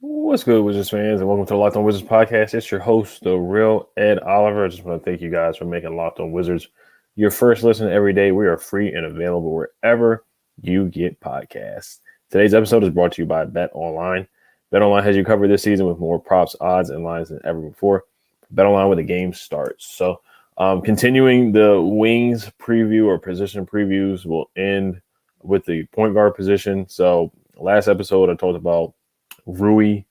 What's good, Wizards fans, and welcome to the Locked On Wizards podcast. It's your host, the real Ed Oliver. I just want to thank you guys for making Locked On Wizards your first listen every day. We are free and available wherever you get podcasts. Today's episode is brought to you by Bet Online. Bet Online has you covered this season with more props, odds, and lines than ever before. Bet Online where the game starts. So, continuing the wings preview or position previews, will end with the point guard position. So, last episode I talked about Rui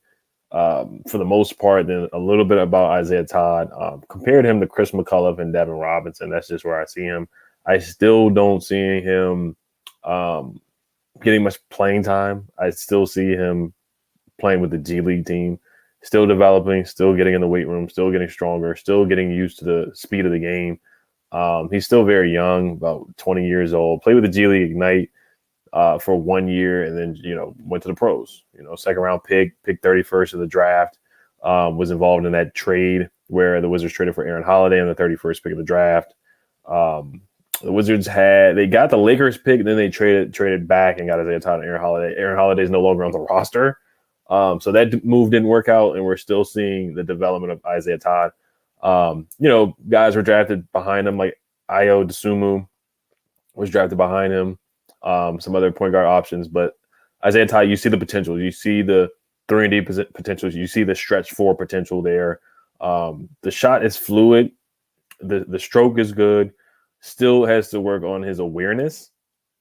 for the most part, then a little bit about Isaiah Todd. Compared him to Chris McCullough and Devin Robinson. That's just where I see him. I still don't see him getting much playing time. I still see him playing with the G League team, still developing, still getting in the weight room, still getting stronger, still getting used to the speed of the game. He's still very young, about 20 years old. Played with the G League Ignite for 1 year, and then went to the pros. Second round pick 31st of the draft. Was involved in that trade where the Wizards traded for Aaron Holiday on the 31st pick of the draft. The Wizards got the Lakers pick, then they traded back and got Isaiah Todd and Aaron Holiday. Aaron Holiday is no longer on the roster, so that move didn't work out, and we're still seeing the development of Isaiah Todd. Guys were drafted behind him, like Ayo Dosunmu was drafted behind him. Some other point guard options, but Isaiah Todd, you see the potential. You see the 3-and-D potential. You see the stretch 4 potential there. The shot is fluid. The stroke is good. Still has to work on his awareness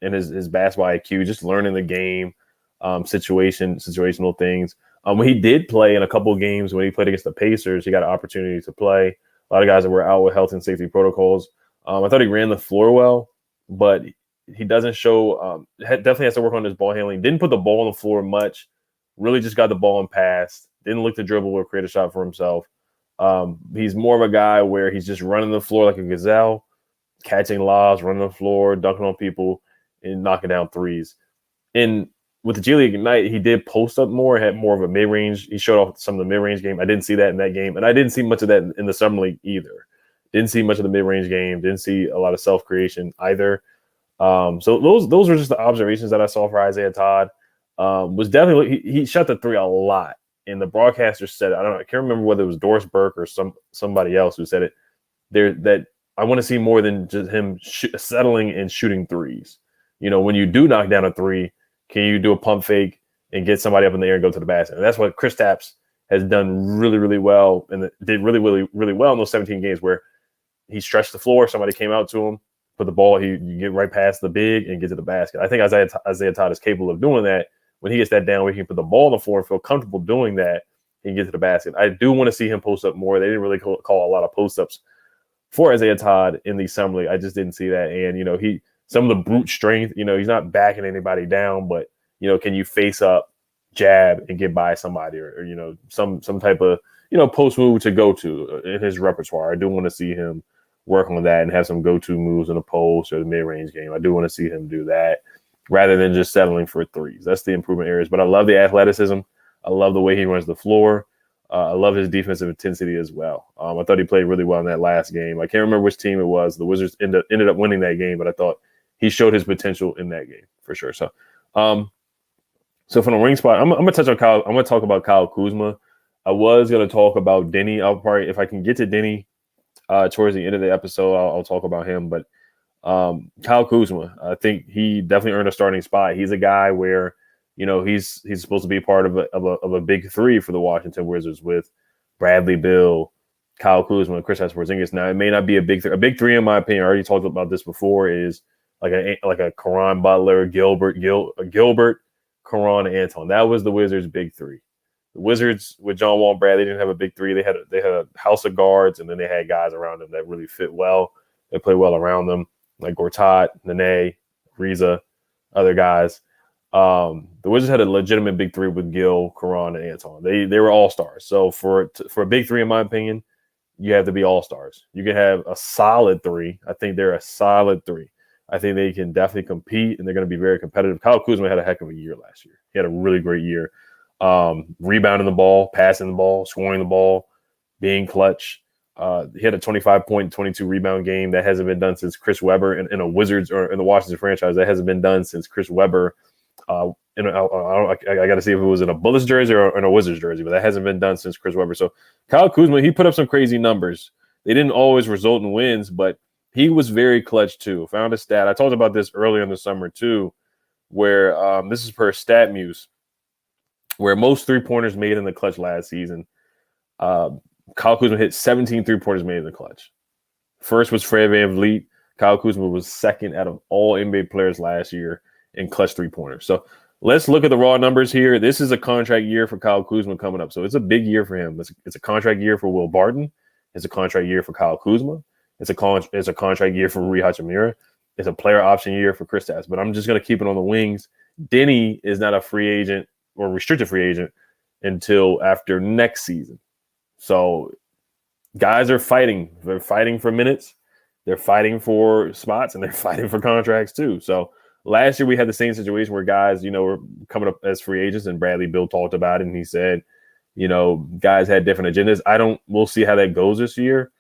and his basketball IQ, just learning the game, situational things. When he did play in a couple of games, when he played against the Pacers, he got an opportunity to play. A lot of guys that were out with health and safety protocols. I thought he ran the floor well, but he doesn't show definitely has to work on his ball handling. Didn't put the ball on the floor much. Really just got the ball and passed. Didn't look to dribble or create a shot for himself. He's more of a guy where he's just running the floor like a gazelle, catching lobs, running the floor, dunking on people, and knocking down threes. And with the G League Ignite, he did post up more, had more of a mid-range. He showed off some of the mid-range game. I didn't see that in that game. And I didn't see much of that in the Summer League either. Didn't see much of the mid-range game. Didn't see a lot of self-creation either. So those were just the observations that I saw for Isaiah Todd. Was definitely he shot the three a lot, and the broadcaster said it. I can't remember whether it was Doris Burke or somebody else who said it. That I want to see more than just him settling and shooting threes. When you do knock down a three, can you do a pump fake and get somebody up in the air and go to the basket? And that's what Kristaps has done really, really well, and did really, really, really well in those 17 games where he stretched the floor, somebody came out to him, put the ball, you get right past the big and get to the basket. I think Isaiah Todd is capable of doing that. When he gets that down, where he can put the ball on the floor and feel comfortable doing that, he can get to the basket. I do want to see him post up more. They didn't really call a lot of post ups for Isaiah Todd in the Summer League. I just didn't see that. And some of the brute strength. He's not backing anybody down, but can you face up, jab, and get by somebody, or some type of post move to go to in his repertoire. I do want to see him work on that and have some go-to moves in the post or the mid-range game. I do want to see him do that rather than just settling for threes. That's the improvement areas. But I love the athleticism. I love the way he runs the floor. I love his defensive intensity as well. I thought he played really well in that last game. I can't remember which team it was. The Wizards ended up winning that game, but I thought he showed his potential in that game for sure. So from the wing spot, I'm going to touch on Kyle. I'm going to talk about Kyle Kuzma. I was going to talk about Denny. I'll probably, if I can get to Denny, towards the end of the episode, I'll talk about him. But Kyle Kuzma, I think he definitely earned a starting spot. He's a guy where he's supposed to be part of a big three for the Washington Wizards with Bradley Beal, Kyle Kuzma, and Kristaps Porzingis. Now it may not be a big three. A big three, in my opinion, I already talked about this before, is like a Caron Butler, Gilbert, Caron, and Anton. That was the Wizards' big three. The Wizards with John Wall and Brad, they didn't have a big three. They had a house of guards, and then they had guys around them that really fit well. They play well around them, like Gortat, Nene, Riza, other guys. The Wizards had a legitimate big three with Gil, Caron, and Anton. They were all stars. So for a big three, in my opinion, you have to be all stars. You can have a solid three. I think they're a solid three. I think they can definitely compete, and they're going to be very competitive. Kyle Kuzma had a heck of a year last year. He had a really great year. Rebounding the ball, passing the ball, scoring the ball, being clutch. He had a 25-point, 22 rebound game. That hasn't been done since Chris Webber in a Wizards or in the Washington franchise. That hasn't been done since Chris Webber And I got to see if it was in a Bullets jersey or in a Wizards jersey, but that hasn't been done since Chris Webber. So Kyle Kuzma, he put up some crazy numbers. They didn't always result in wins, but he was very clutch too. Found a stat. I talked about this earlier in the summer too, where this is per StatMuse, where most three-pointers made in the clutch last season, Kyle Kuzma hit 17 three-pointers made in the clutch. First was Fred VanVleet. Kyle Kuzma was second out of all NBA players last year in clutch three-pointers. So let's look at the raw numbers here. This is a contract year for Kyle Kuzma coming up. So it's a big year for him. It's a contract year for Will Barton. It's a contract year for Kyle Kuzma. It's a contract year for Rui Hachimura. It's a player option year for Kristaps. But I'm just going to keep it on the wings. Denny is not a free agent or restricted free agent until after next season. So guys are fighting. They're fighting for minutes. They're fighting for spots, and they're fighting for contracts too. So last year we had the same situation where guys, were coming up as free agents, and Bradley Beal talked about it, and he said, guys had different agendas. We'll see how that goes this year.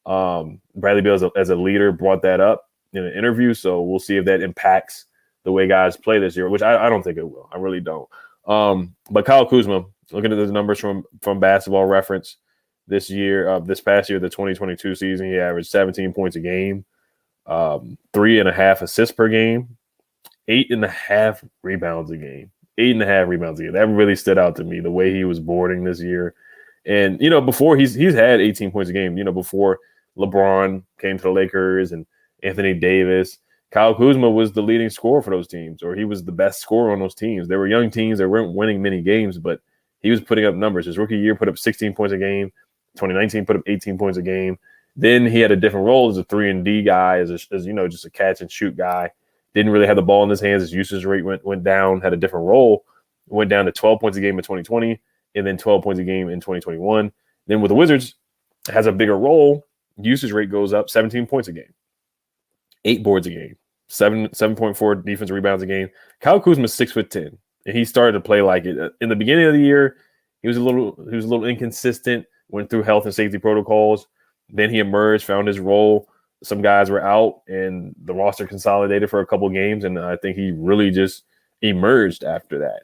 Bradley Beal as a leader brought that up in an interview, so we'll see if that impacts the way guys play this year, which I don't think it will. I really don't. But Kyle Kuzma, looking at the numbers from Basketball Reference this past year, the 2022 season, he averaged 17 points a game, 3.5 assists per game, 8.5 rebounds a game. 8.5 rebounds a game. That really stood out to me, the way he was boarding this year. And, before he's had 18 points a game, before LeBron came to the Lakers and Anthony Davis, Kyle Kuzma was the leading scorer for those teams, or he was the best scorer on those teams. They were young teams that weren't winning many games, but he was putting up numbers. His rookie year put up 16 points a game. 2019 put up 18 points a game. Then he had a different role as a 3-and-D guy, as just a catch and shoot guy. Didn't really have the ball in his hands. His usage rate went down, had a different role. Went down to 12 points a game in 2020, and then 12 points a game in 2021. Then with the Wizards, has a bigger role. Usage rate goes up, 17 points a game, 8 boards a game, 7.4 defensive rebounds a game. Kyle Kuzma's 6'10", and he started to play like it. In the beginning of the year, he was a little inconsistent. Went through health and safety protocols. Then he emerged, found his role. Some guys were out, and the roster consolidated for a couple games, and I think he really just emerged after that.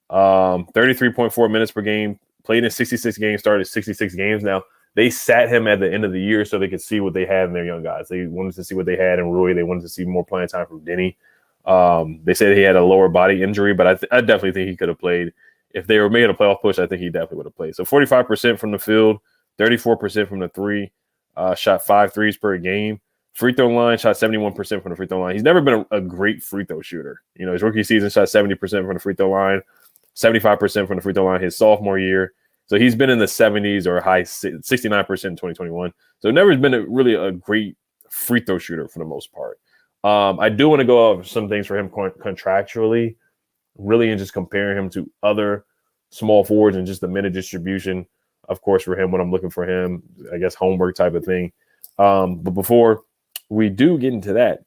33.4 minutes per game, played in 66 games, started 66 games. Now, they sat him at the end of the year so they could see what they had in their young guys. They wanted to see what they had in Rui. They wanted to see more playing time from Denny. They said he had a lower body injury, but I definitely think he could have played. If they were making a playoff push, I think he definitely would have played. So 45% from the field, 34% from the three, shot 5 threes per game. Free throw line, shot 71% from the free throw line. He's never been a great free throw shooter. His rookie season shot 70% from the free throw line, 75% from the free throw line his sophomore year. So he's been in the 70s or high 69% in 2021. So never been really a great free throw shooter for the most part. I do want to go over some things for him contractually, really, and just comparing him to other small forwards and just the minute distribution, of course, for him, when I'm looking for him, I guess homework type of thing. But before we do get into that,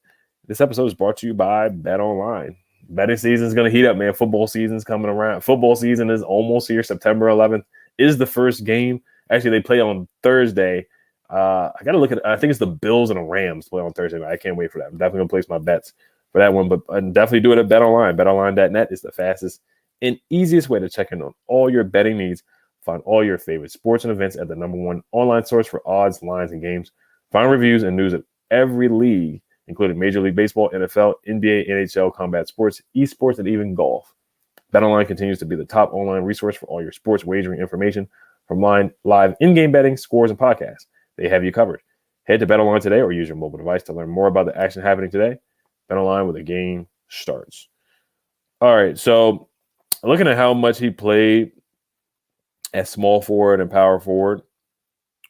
this episode is brought to you by BetOnline. Betting season is going to heat up, man. Football season's coming around. Football season is almost here. September 11th is the first game. Actually, they play on Thursday. I got to look at it. I think it's the Bills and the Rams play on Thursday night. I can't wait for that. I'm definitely going to place my bets for that one, but definitely do it at BetOnline. BetOnline.net is the fastest and easiest way to check in on all your betting needs. Find all your favorite sports and events at the #1 online source for odds, lines, and games. Find reviews and news of every league, including Major League Baseball, NFL, NBA, NHL, combat sports, esports, and even golf. BetOnline continues to be the top online resource for all your sports wagering information, from live in-game betting, scores, and podcasts. They have you covered. Head to BetOnline today or use your mobile device to learn more about the action happening today. BetOnline, where the game starts. All right, so looking at how much he played at small forward and power forward,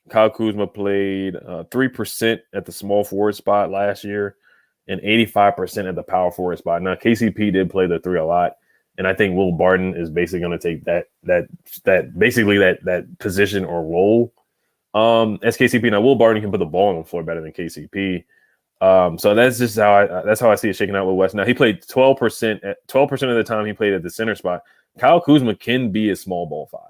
Kyle Kuzma played 3% at the small forward spot last year and 85% at the power forward spot. Now, KCP did play the 3 a lot, and I think Will Barton is basically going to take that position or role as KCP. Now, Will Barton can put the ball on the floor better than KCP. So that's just how I see it shaking out with West. Now, he played 12% of the time he played at the center spot. Kyle Kuzma can be a small ball 5.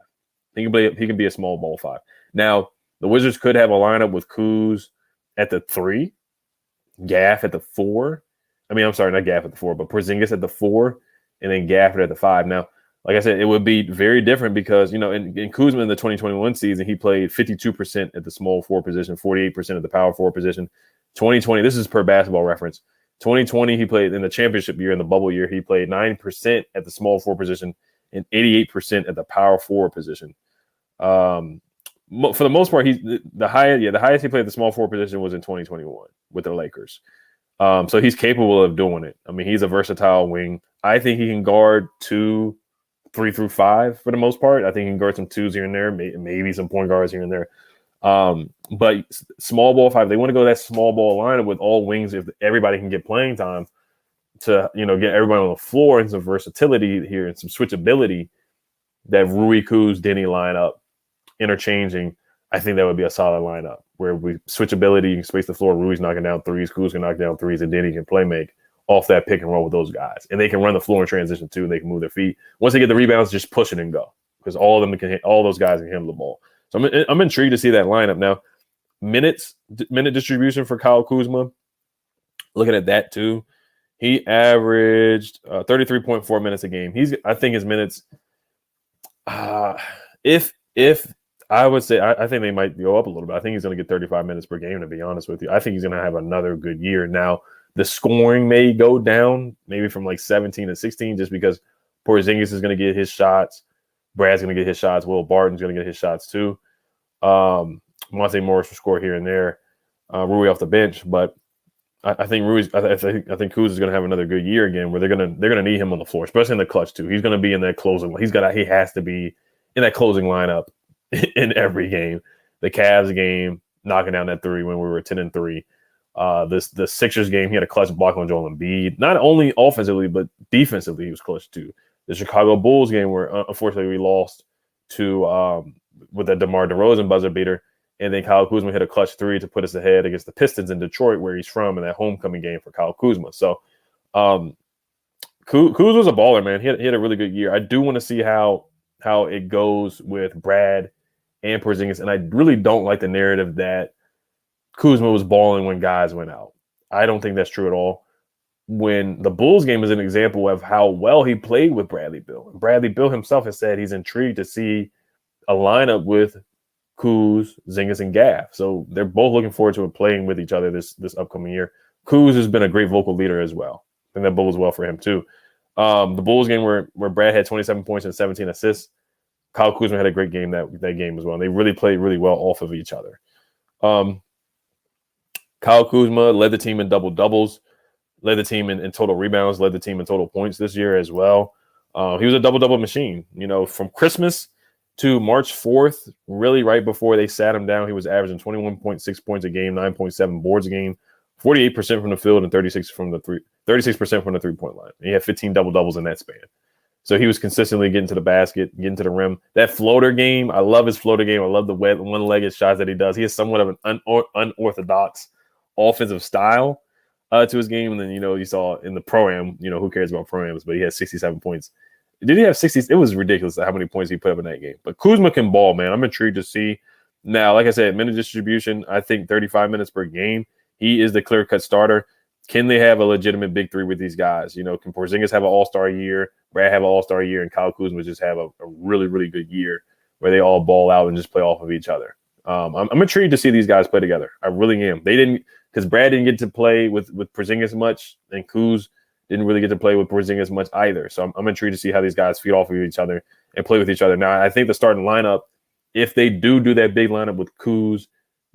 He can be a small ball 5. Now, the Wizards could have a lineup with Kuz at the 3, Gaff at the 4. I mean, I'm sorry, not Gaff at the 4, but Porzingis at the 4, and then Gafford at the 5. Now, like I said, it would be very different because, in Kuzma in the 2021 season, he played 52% at the small forward position, 48% at the power forward position. 2020, this is per Basketball Reference. 2020, he played in the championship year, in the bubble year, he played 9% at the small forward position and 88% at the power forward position. For the most part, the highest he played at the small forward position was in 2021 with the Lakers. So he's capable of doing it. I mean, he's a versatile wing. I think he can guard 2, 3 through 5 for the most part. I think he can guard some 2s here and there, maybe some point guards here and there. But small ball 5, they want to go that small ball lineup with all wings if everybody can get playing time to, get everybody on the floor and some versatility here and some switchability. That Rui, Kuz, Denny lineup interchanging, I think that would be a solid lineup where we switchability, you can space the floor. Rui's knocking down 3s, Kuz can knock down 3s, and Denny can play make off that pick and roll with those guys. And they can run the floor in transition too, and they can move their feet. Once they get the rebounds, just push it and go because all those guys can handle the ball. So I'm intrigued to see that lineup. Now, minute distribution for Kyle Kuzma, looking at that too, he averaged 33.4 minutes a game. I think his minutes, if I would say, I think they might go up a little bit. I think he's going to get 35 minutes per game, to be honest with you. I think he's going to have another good year. Now, the scoring may go down, maybe from like 17 to 16, just because Porzingis is going to get his shots. Brad's going to get his shots. Will Barton's going to get his shots too. Monte Morris will score here and there. Rui off the bench, but I think Kuz is going to have another good year again, where they're going to need him on the floor, especially in the clutch too. He's going to be in that closing. He has to be in that closing lineup in every game. The Cavs game, knocking down that 3 when we were 10-3. The Sixers game, he had a clutch block on Joel Embiid. Not only offensively, but defensively, he was clutch too. The Chicago Bulls game, where unfortunately we lost to with a DeMar DeRozan buzzer beater, and then Kyle Kuzma hit a clutch 3 to put us ahead against the Pistons in Detroit, where he's from, in that homecoming game for Kyle Kuzma. So Kuz was a baller, man. He had a really good year. I do want to see how it goes with Brad and Porzingis, and I really don't like the narrative that Kuzma was balling when guys went out. I don't think that's true at all. When the Bulls game is an example of how well he played with Bradley Beal. And Bradley Beal himself has said he's intrigued to see a lineup with Kuz, Zingis, and Gaff. So they're both looking forward to playing with each other this upcoming year. Kuz has been a great vocal leader as well. I think that bodes well for him too. The Bulls game where Brad had 27 points and 17 assists, Kyle Kuzma had a great game that game as well. And they really played really well off of each other. Kyle Kuzma led the team in double-doubles, led the team in total rebounds, led the team in total points this year as well. He was a double-double machine. From Christmas to March 4th, really right before they sat him down, he was averaging 21.6 points a game, 9.7 boards a game, 48% from the field, and 36% from the three-point line. And he had 15 double-doubles in that span. So he was consistently getting to the basket, getting to the rim. That floater game, I love his floater game. I love the one-legged shots that he does. He has somewhat of an unorthodox offensive style to his game. And then, you saw in the Pro-Am, who cares about Pro-Ams, but he had 67 points. Did he have 60? It was ridiculous how many points he put up in that game. But Kuzma can ball, man. I'm intrigued to see. Now, like I said, minute distribution, I think 35 minutes per game. He is the clear-cut starter. Can they have a legitimate big 3 with these guys? Can Porzingis have an all-star year, Brad have an all-star year, and Kyle Kuzma just have a really, really good year where they all ball out and just play off of each other? I'm intrigued to see these guys play together. I really am. They didn't, because Brad didn't get to play with Porzingis much, and Kuz didn't really get to play with Porzingis much either. So I'm intrigued to see how these guys feed off of each other and play with each other. Now, I think the starting lineup, if they do that big lineup with Kuz,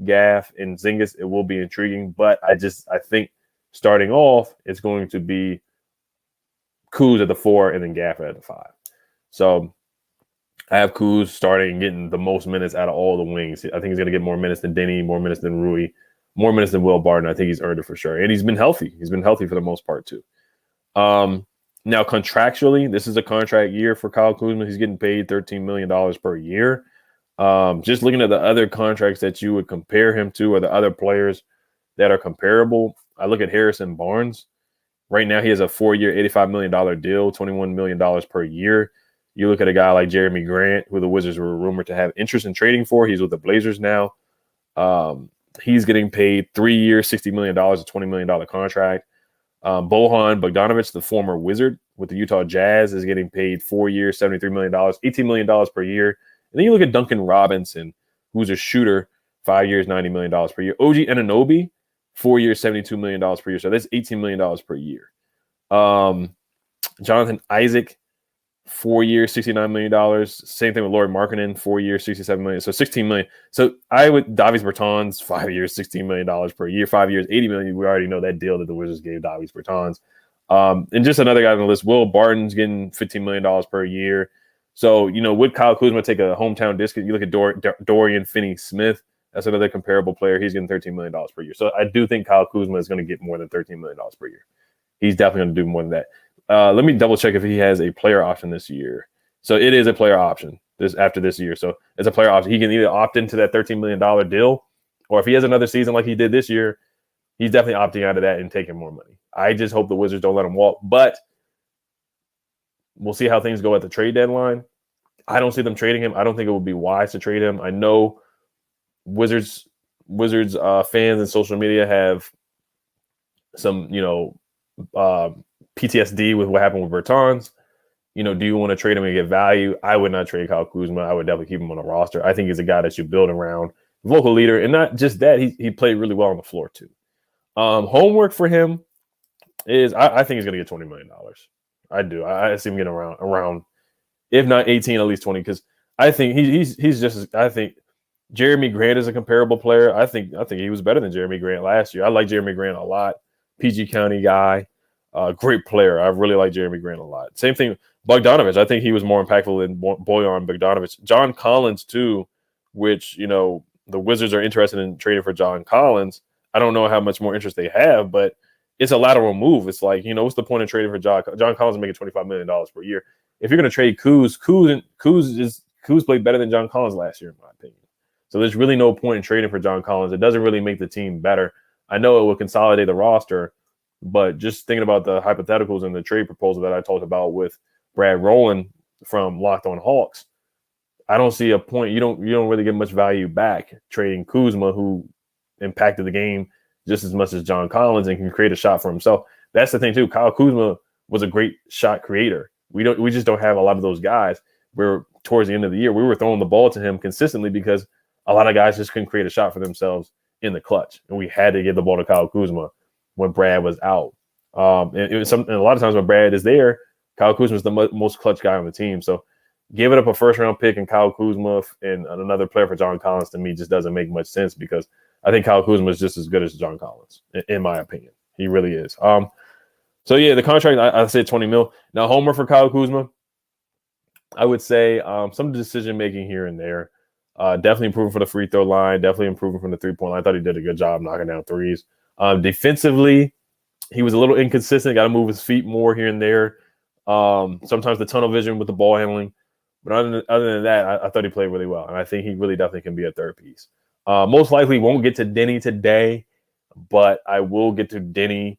Gaff, and Zingis, it will be intriguing. But I think starting off, it's going to be Kuz at the 4 and then Gaff at the 5. So I have Kuz starting and getting the most minutes out of all the wings. I think he's going to get more minutes than Denny, more minutes than Rui, more minutes than Will Barton. I think he's earned it for sure. And he's been healthy. He's been healthy for the most part too. Now, contractually, this is a contract year for Kyle Kuzma. He's getting paid $13 million per year. Just looking at the other contracts that you would compare him to, or the other players that are comparable, I look at Harrison Barnes. Right now, he has a 4-year, $85 million deal, $21 million per year. You look at a guy like Jeremy Grant, who the Wizards were rumored to have interest in trading for. He's with the Blazers now. He's getting paid 3 years, $60 million, a $20 million contract. Bojan Bogdanovic, the former Wizard, with the Utah Jazz is getting paid 4 years, $73 million, $18 million per year. And then you look at Duncan Robinson, who's a shooter, 5 years, $90 million per year. OG Anunoby, 4 years, $72 million per year. So that's $18 million per year. Jonathan Isaac, 4 years, $69 million. Same thing with Lauri Markkanen, 4 years, $67 million. So $16 million. So Davis Bertans, 5 years, $16 million per year. 5 years, $80 million. We already know that deal that the Wizards gave Davis Bertans. And just another guy on the list, Will Barton's getting $15 million per year. So, would Kyle Kuzma take a hometown discount? You look at Dorian Finney-Smith. That's another comparable player. He's getting $13 million per year. So I do think Kyle Kuzma is going to get more than $13 million per year. He's definitely going to do more than that. Let me double check if he has a player option this year. So it is a player option after this year. So it's a player option. He can either opt into that $13 million deal, or if he has another season like he did this year, he's definitely opting out of that and taking more money. I just hope the Wizards don't let him walk, but we'll see how things go at the trade deadline. I don't see them trading him. I don't think it would be wise to trade him. I know Wizards fans and social media have some, PTSD with what happened with Bertans. Do you want to trade him and get value? I would not trade Kyle Kuzma. I would definitely keep him on the roster. I think he's a guy that you build around, vocal leader, and not just that, he played really well on the floor too. Homework for him is I think he's going to get $20 million. I do. I see him getting around, if not 18, at least 20, because I think he's just. I think Jeremy Grant is a comparable player. I think he was better than Jeremy Grant last year. I like Jeremy Grant a lot. PG County guy. Great player. I really like Jeremy Grant a lot. Same thing, Bogdanovich. I think he was more impactful than Bojan Bogdanovich. John Collins, too, which, the Wizards are interested in trading for John Collins. I don't know how much more interest they have, but it's a lateral move. It's like, what's the point of trading for John Collins making $25 million per year? If you're going to trade Kuz played better than John Collins last year, in my opinion. So there's really no point in trading for John Collins. It doesn't really make the team better. I know it will consolidate the roster, but just thinking about the hypotheticals and the trade proposal that I talked about with Brad Rowland from Locked On Hawks, I don't see a point. You don't really get much value back trading Kuzma, who impacted the game just as much as John Collins and can create a shot for himself. That's the thing too. Kyle Kuzma was a great shot creator. We just don't have a lot of those guys. Where towards the end of the year, we were throwing the ball to him consistently because a lot of guys just couldn't create a shot for themselves in the clutch, and we had to give the ball to Kyle Kuzma when Brad was out. And it was and a lot of times when Brad is there, Kyle Kuzma is the most clutch guy on the team. So giving up a first-round pick and Kyle Kuzma and another player for John Collins to me just doesn't make much sense, because I think Kyle Kuzma is just as good as John Collins, in my opinion. He really is. So, yeah, the contract, I said $20 million. Now, homer for Kyle Kuzma, I would say some decision-making here and there. Definitely improving for the free throw line, definitely improving from the three-point line. I thought he did a good job knocking down threes. Defensively, he was a little inconsistent. Got to move his feet more here and there. Sometimes the tunnel vision with the ball handling. But other than that, I thought he played really well. And I think he really definitely can be a third piece. Most likely won't get to Denny today, but I will get to Denny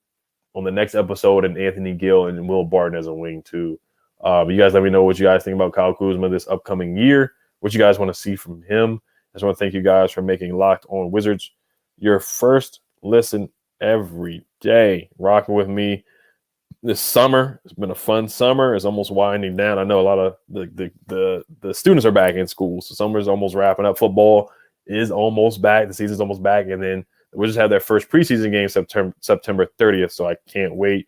on the next episode, and Anthony Gill and Will Barton as a wing too. You guys let me know what you guys think about Kyle Kuzma this upcoming year, what you guys want to see from him. I just want to thank you guys for making Locked On Wizards your first listen every day, rocking with me this summer. It's been a fun summer. It's almost winding down. I know a lot of the students are back in school, so summer's almost wrapping up. Football is almost back. The season's almost back, and then we just had their first preseason game September 30th, so I can't wait.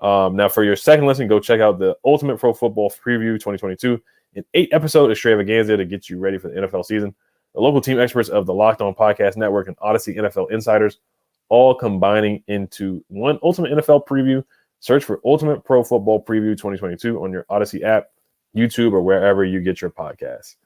Now, for your second listen, go check out the Ultimate Pro Football Preview 2022, an 8-episode extravaganza to get you ready for the NFL season. The local team experts of the Locked On Podcast Network and Odyssey NFL Insiders, all combining into one Ultimate NFL Preview. Search for Ultimate Pro Football Preview 2022 on your Odyssey app, YouTube, or wherever you get your podcasts.